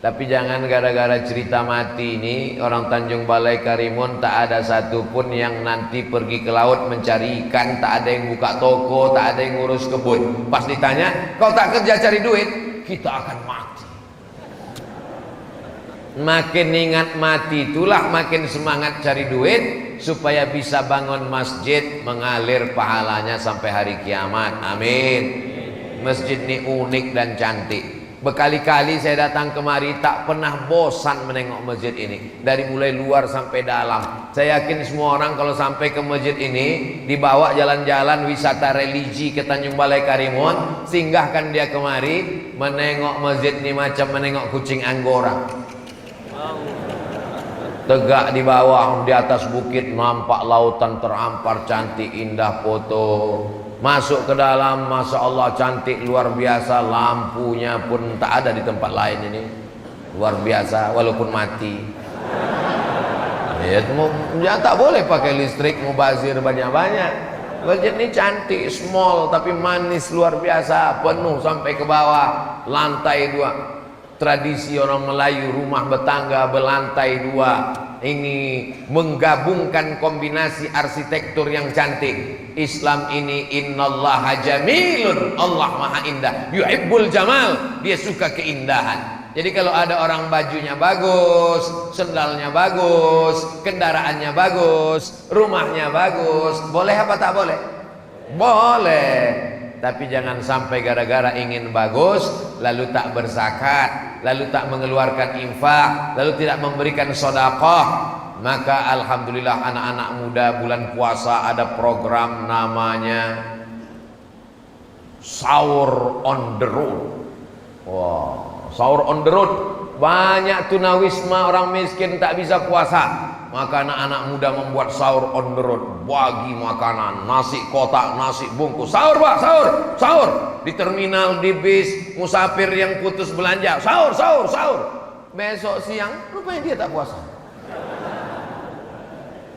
Tapi jangan gara-gara cerita mati ini orang Tanjung Balai Karimun tak ada satupun yang nanti pergi ke laut mencari ikan, tak ada yang buka toko, tak ada yang ngurus kebun. Pas ditanya, kau tak kerja cari duit? Kita akan mati. Makin ingat mati itulah makin semangat cari duit supaya bisa bangun masjid mengalir pahalanya sampai hari kiamat. Amin. Masjid ini unik dan cantik. Berkali-kali saya datang kemari tak pernah bosan menengok masjid ini, dari mulai luar sampai dalam. Saya yakin semua orang kalau sampai ke masjid ini dibawa jalan-jalan wisata religi ke Tanjung Balai Karimun, singgahkan dia kemari, menengok masjid ini macam menengok kucing Anggora. Tegak di bawah, di atas bukit nampak lautan terampar cantik indah foto. Masuk ke dalam, Masya Allah cantik luar biasa, lampunya pun tak ada di tempat lain ini, luar biasa walaupun mati. Ya tak boleh pakai listrik, mubazir banyak-banyak. Masjid ini cantik, small tapi manis luar biasa, penuh sampai ke bawah, lantai 2. Tradisi orang Melayu, rumah bertangga berlantai 2. Ini menggabungkan kombinasi arsitektur yang cantik. Islam ini innallaha jamilun, Allah maha indah, yuhibbul jamal, dia suka keindahan. Jadi kalau ada orang bajunya bagus, sendalnya bagus, kendaraannya bagus, rumahnya bagus, boleh apa tak boleh? Boleh. Tapi jangan sampai gara-gara ingin bagus lalu tak berzakat, lalu tak mengeluarkan infak, lalu tidak memberikan sedekah. Maka alhamdulillah anak-anak muda bulan puasa ada program namanya Sahur on the Road. Wah, sahur on the road. Banyak tunawisma orang miskin tak bisa puasa. Maka anak-anak muda membuat sahur on the road. Bagi makanan, nasi kotak, nasi bungkus. Sahur pak, sahur, sahur. Di terminal, di bis, musafir yang putus belanja. Sahur, sahur, sahur. Besok siang, rupanya dia tak puasa.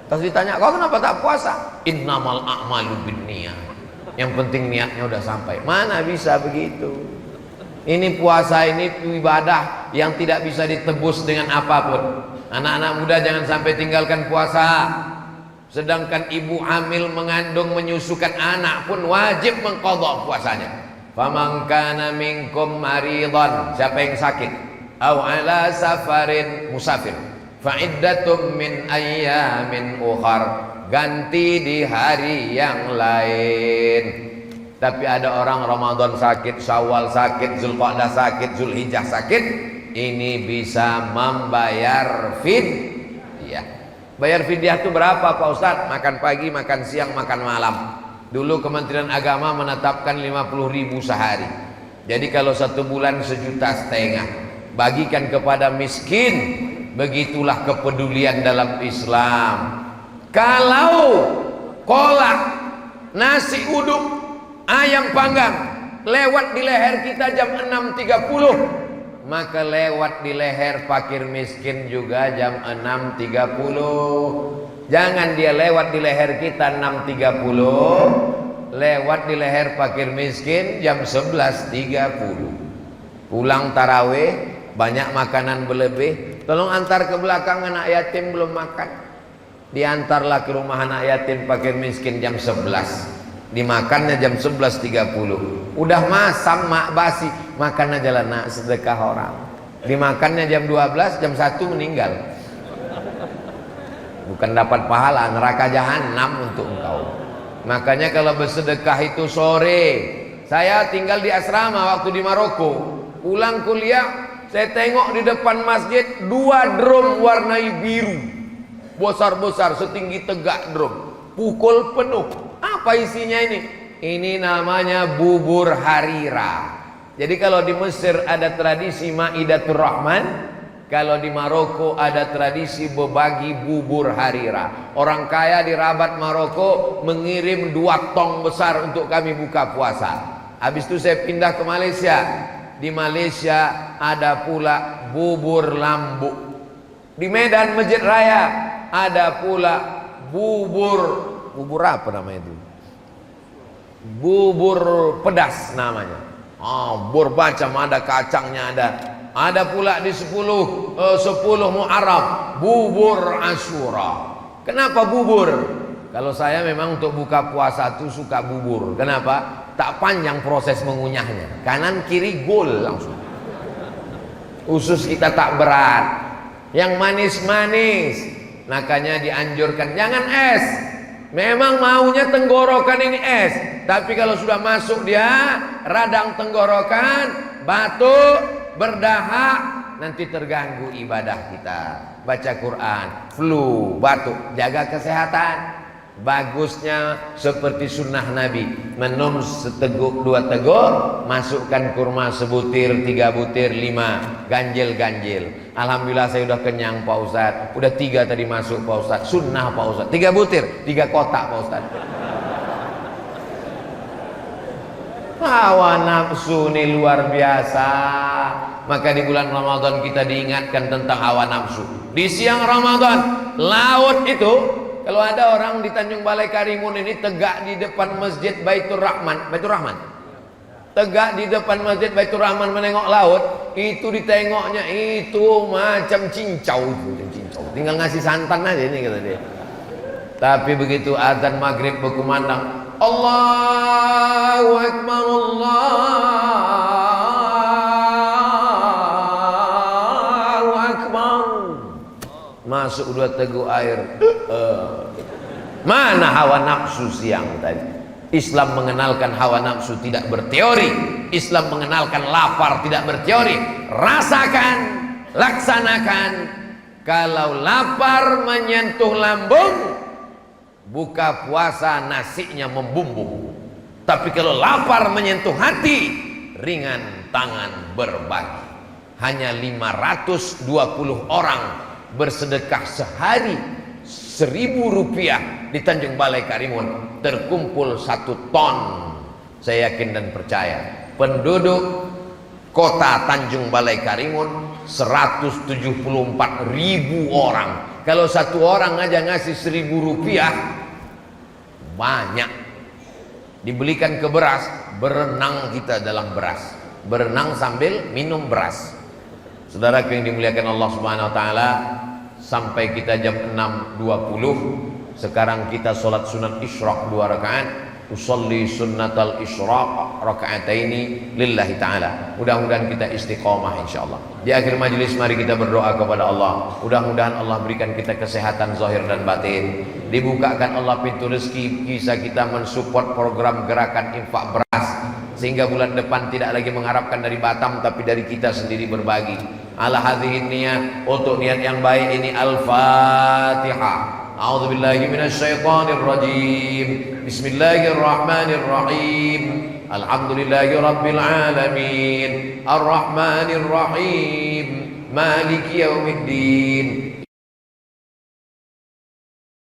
Terus ditanya, kau kenapa tak puasa? Innamal a'malu binniyat. Yang penting niatnya udah sampai. Mana bisa begitu? Ini puasa, ini ibadah yang tidak bisa ditebus dengan apapun. Anak-anak muda jangan sampai tinggalkan puasa. Sedangkan ibu hamil mengandung menyusukan anak pun wajib mengqadha puasanya. Faman kana minkum maridan, siapa yang sakit, au ala safarin, musafir, fa iddatum min ayyamin ukhar, ganti di hari yang lain. Tapi ada orang Ramadan sakit, Syawal sakit, Zulqa'dah sakit, Zulhijjah sakit, ini bisa membayar fidyah. Bayar fidyah itu berapa Pak Ustadz? Makan pagi, makan siang, makan malam. Dulu Kementerian Agama menetapkan 50.000 sehari. Jadi kalau 1 bulan 1,5 juta, bagikan kepada miskin. Begitulah kepedulian dalam Islam. Kalau kolak, nasi uduk, ayam panggang lewat di leher kita jam 6.30, maka lewat di leher fakir miskin juga jam 6.30. Jangan dia lewat di leher kita 6.30, lewat di leher fakir miskin jam 11.30. Pulang tarawih, banyak makanan berlebih, tolong antar ke belakang, anak yatim belum makan. Diantarlah ke rumah anak yatim fakir miskin jam 11. Dimakannya jam 11.30. Udah masam mak basi, makan aja lah nak, sedekah orang. Dimakannya jam 12, jam 1 meninggal. Bukan dapat pahala, neraka jahanam untuk engkau. Makanya kalau bersedekah itu sore. Saya tinggal di asrama waktu di Maroko. Pulang kuliah, saya tengok di depan masjid 2 drum warna biru, besar-besar setinggi tegak drum, pukul penuh. Apa isinya ini? Ini namanya bubur harira. Jadi kalau di Mesir ada tradisi Maidatur Rahman, kalau di Maroko ada tradisi berbagi bubur harira. Orang kaya di Rabat Maroko mengirim 2 tong besar untuk kami buka puasa. Habis itu saya pindah ke Malaysia. Di Malaysia ada pula bubur lambu. Di Medan Masjid Raya ada pula bubur apa namanya itu? Bubur pedas namanya. Bubur macam ada kacangnya ada. Ada pula di 10 Muharram bubur Asyura. Kenapa bubur? Kalau saya memang untuk buka puasa tuh suka bubur. Kenapa? Tak panjang proses mengunyahnya. Kanan kiri gol langsung. Usus kita tak berat. Yang manis-manis. Makanya dianjurkan jangan es. Memang maunya tenggorokan ini es, tapi kalau sudah masuk dia radang tenggorokan, batuk, berdahak, nanti terganggu ibadah kita. Baca Quran, flu, batuk, jaga kesehatan. Bagusnya seperti sunnah Nabi, minum seteguk 2 teguk, masukkan kurma sebutir, 3 butir, 5, ganjil. Alhamdulillah saya udah kenyang Pak Ustadz. Udah 3 tadi masuk Pak Ustadz. Sunnah Pak Ustadz, 3 butir, 3 kotak Pak Ustadz. Hawa nafsu ini luar biasa. Maka di bulan Ramadan kita diingatkan tentang hawa nafsu. Di siang Ramadan, laut itu, kalau ada orang di Tanjung Balai Karimun ini tegak di depan Masjid Baitur Rahman, tegak di depan Masjid Baitur Rahman menengok laut, itu ditengoknya itu macam cincau, tinggal ngasih santan aja ini kata dia. Tapi begitu azan maghrib berkumandang, Allahu Akbar, Allahu Akbar, masuk 2 teguk air. Mana hawa nafsu siang tadi? Islam mengenalkan hawa nafsu tidak berteori. Islam mengenalkan lapar tidak berteori. Rasakan, laksanakan. Kalau lapar menyentuh lambung, buka puasa nasinya membumbung. Tapi kalau lapar menyentuh hati, ringan tangan berbagi. Hanya 520 orang bersedekah sehari 1.000 rupiah di Tanjung Balai Karimun, terkumpul 1 ton. Saya yakin dan percaya penduduk kota Tanjung Balai Karimun 174.000 orang. Kalau 1 orang aja ngasih 1.000 rupiah, banyak. Dibelikan ke beras, berenang kita dalam beras, berenang sambil minum beras. Saudara yang dimuliakan Allah Subhanahu Wa Taala, sampai kita jam 6.20. Sekarang kita sholat sunat isyraq 2 rakaat. Usolli sunnatal isyraq rakaataini lillahi ta'ala. Mudah-mudahan kita istiqomah insyaallah. Di akhir majelis mari kita berdoa kepada Allah. Mudah-mudahan Allah berikan kita kesehatan zahir dan batin. Dibukakan Allah pintu rezeki, bisa kita mensupport program gerakan infak beras, sehingga bulan depan tidak lagi mengharapkan dari Batam tapi dari kita sendiri berbagi. Ala hadhihi niyat, untuk niat yang baik ini. Al-Fatihah. A'udzubillahi minasyaitonir rajim. Bismillahirrahmanirrahim. Alhamdulillahi rabbil alamin. Arrahmanir rahim. Maliki yaumiddin.